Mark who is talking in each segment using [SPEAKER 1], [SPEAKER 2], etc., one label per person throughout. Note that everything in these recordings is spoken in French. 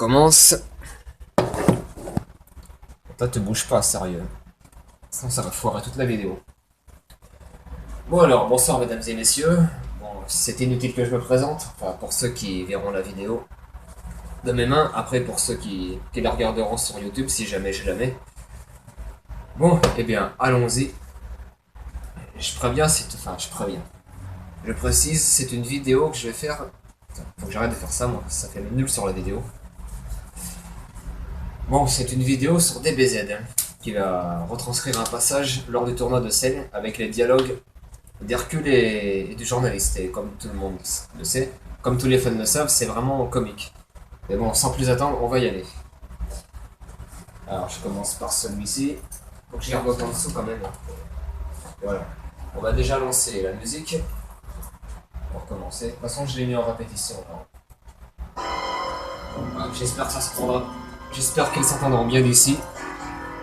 [SPEAKER 1] recommence. Toi, te bouge pas, sérieux. Sinon, ça va foirer toute la vidéo. Bon alors, bonsoir mesdames et messieurs. Bon, c'est inutile que je me présente, enfin pour ceux qui verront la vidéo de mes mains, après pour ceux qui la regarderont sur YouTube si jamais je la mets. Bon, eh bien, allons-y. Je préviens, je précise, c'est une vidéo que je vais faire. Putain, faut que j'arrête de faire ça, moi, ça fait nul sur la vidéo. Bon, c'est une vidéo sur DBZ, qui va retranscrire un passage lors du tournoi de Seine avec les dialogues d'Hercule et du journaliste. Et comme tout le monde le sait, comme tous les fans le savent, c'est vraiment comique. Mais bon, sans plus attendre, on va y aller. Alors, je commence par celui-ci. Faut que j'y revoie en dessous quand même. Voilà. On va déjà lancer la musique. Pour commencer. De toute façon, je l'ai mis en répétition. Voilà, j'espère que ça s'entendra. J'espère qu'elles s'entendront bien d'ici.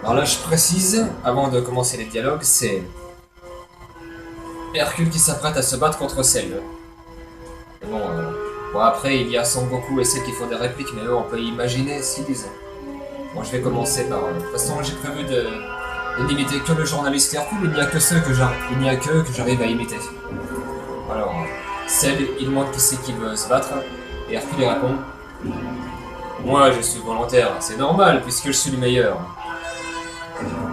[SPEAKER 1] Alors là, je précise, avant de commencer les dialogues, c'est Hercule qui s'apprête à se battre contre Cell. Et bon, après, il y a Son Goku et celles qui font des répliques, mais eux, on peut imaginer ce qu'ils disent. Bon, je vais commencer par... De toute façon, j'ai prévu de n'imiter que le journaliste Hercule, il n'y a que que j'arrive à imiter. Alors, Cell, il demande qui c'est qui veut se battre, et Hercule il répond: moi, je suis volontaire, c'est normal, puisque je suis le meilleur.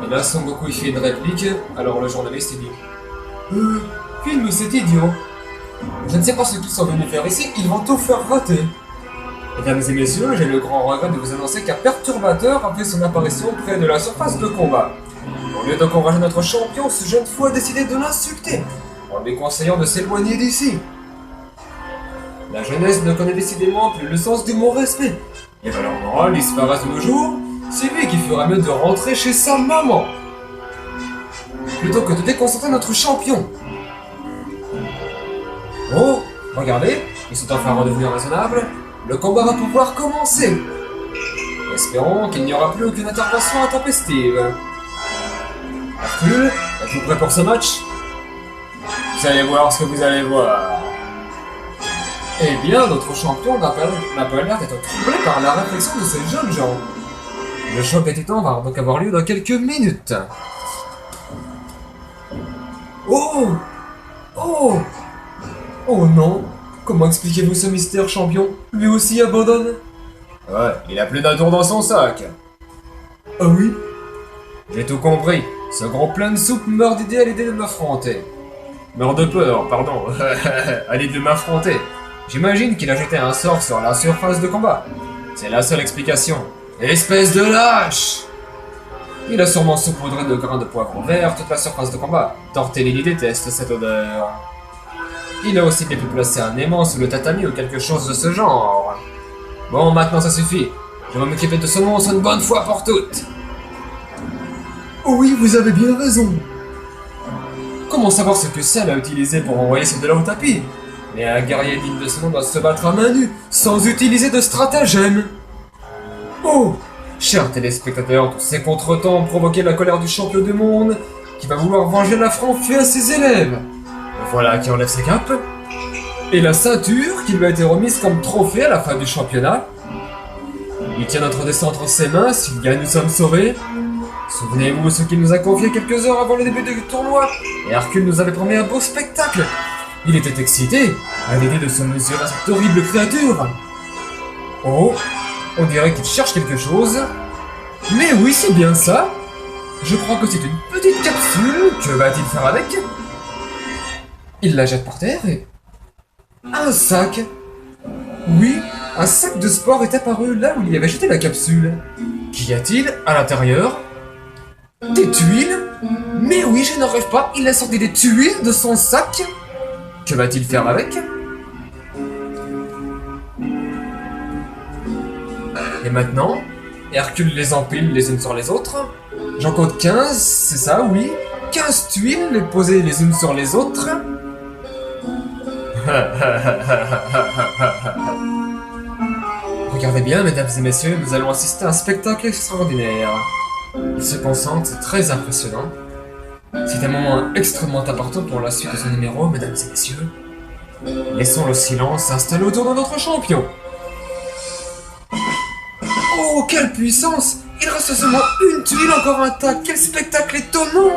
[SPEAKER 1] Et là, Son Goku, il fait une réplique, alors le journaliste, il dit: film, c'est idiot. Je ne sais pas ce qu'ils sont venus faire ici, ils vont tout faire rater. Mesdames et messieurs, j'ai le grand regret de vous annoncer qu'un perturbateur a fait son apparition près de la surface de combat. Au lieu d'encourager notre champion, ce jeune fou a décidé de l'insulter, en lui conseillant de s'éloigner d'ici. La jeunesse ne connaît décidément plus le sens du mot respect. Les valeurs morales disparaissent de nos jours, c'est lui qui fera mieux de rentrer chez sa maman. Plutôt que de déconcentrer notre champion. Oh, regardez, ils sont enfin redevenus raisonnables. Le combat va pouvoir commencer. Espérons qu'il n'y aura plus aucune intervention intempestive. Hercule, êtes-vous prêt pour ce match? Vous allez voir ce que vous allez voir. Eh bien, notre champion n'a pas l'air d'être troublé par la réflexion de ces jeunes gens. Le choc des titans va donc avoir lieu dans quelques minutes. Oh! Oh! Oh non! Comment expliquez-vous ce mystère, champion? Lui aussi abandonne? Ouais, il a plus d'un tour dans son sac. Ah oui? J'ai tout compris. Ce gros plein de soupe meurt d'idée à l'idée de m'affronter. Meurt de peur, pardon. À l'idée de m'affronter. J'imagine qu'il a jeté un sort sur la surface de combat. C'est la seule explication. Espèce de lâche! Il a sûrement saupoudré de grains de poivre vert toute la surface de combat. Tortellini déteste cette odeur. Il a aussi bien pu placer un aimant sous le tatami ou quelque chose de ce genre. Bon, maintenant ça suffit. Je vais m'occuper de ce monstre une bonne fois pour toutes. Oh oui, vous avez bien raison. Comment savoir ce que Cell a utilisé pour envoyer ce de là au tapis? Mais un guerrier digne de ce nom doit se battre à main nue, sans utiliser de stratagème. Oh, chers téléspectateurs, tous ces contretemps ont provoqué la colère du champion du monde, qui va vouloir venger l'affront fait à ses élèves. Le voilà qui enlève ses capes, et la ceinture qui lui a été remise comme trophée à la fin du championnat. Il tient notre destin entre ses mains, s'il gagne, nous sommes sauvés. Souvenez-vous ce qu'il nous a confié quelques heures avant le début du tournoi, et Hercule nous avait promis un beau spectacle. Il était excité à l'idée de se mesurer à cette horrible créature. Oh, on dirait qu'il cherche quelque chose. Mais oui, c'est bien ça. Je crois que c'est une petite capsule. Que va-t-il faire avec? Il la jette par terre et... un sac. Oui, un sac de sport est apparu là où il y avait jeté la capsule. Qu'y a-t-il à l'intérieur? Des tuiles? Mais oui, je n'en rêve pas, il a sorti des tuiles de son sac. Que va-t-il faire avec? Et maintenant, Hercule les empile les unes sur les autres. J'en compte 15, c'est ça, oui. 15 tuiles posées les unes sur les autres. Regardez bien, mesdames et messieurs, nous allons assister à un spectacle extraordinaire. Il se concentre, c'est très impressionnant. C'est un moment extrêmement important pour la suite de ce numéro, mesdames et messieurs. Laissons le silence s'installer autour de notre champion. Oh, quelle puissance! Il reste seulement une tuile encore intacte. Quel spectacle étonnant!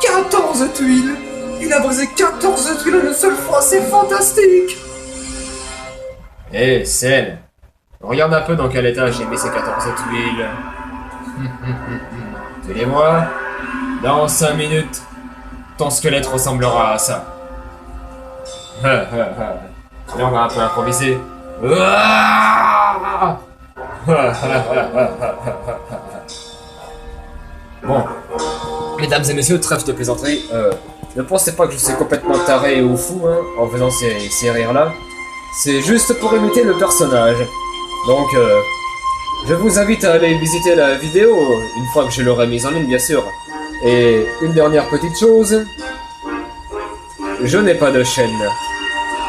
[SPEAKER 1] 14 tuiles! Il a brisé 14 tuiles en une seule fois, c'est fantastique! Hé, Cell, regarde un peu dans quel état j'ai mis ces 14 tuiles. Tu les vois? Dans 5 minutes, ton squelette ressemblera à ça. Là, on va un peu improviser. Bon, mesdames et messieurs, trêve de plaisanterie. Ne pensez pas que je suis complètement taré ou fou en faisant ces rires-là. C'est juste pour imiter le personnage. Donc, je vous invite à aller visiter la vidéo, une fois que je l'aurai mise en ligne, bien sûr. Et une dernière petite chose, je n'ai pas de chaîne.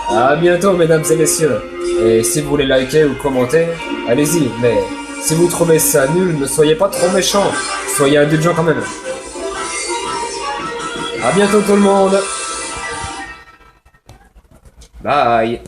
[SPEAKER 1] À bientôt, mesdames et messieurs. Et si vous voulez liker ou commenter, allez-y. Mais si vous trouvez ça nul, ne soyez pas trop méchants. Soyez indulgents quand même. À bientôt tout le monde. Bye.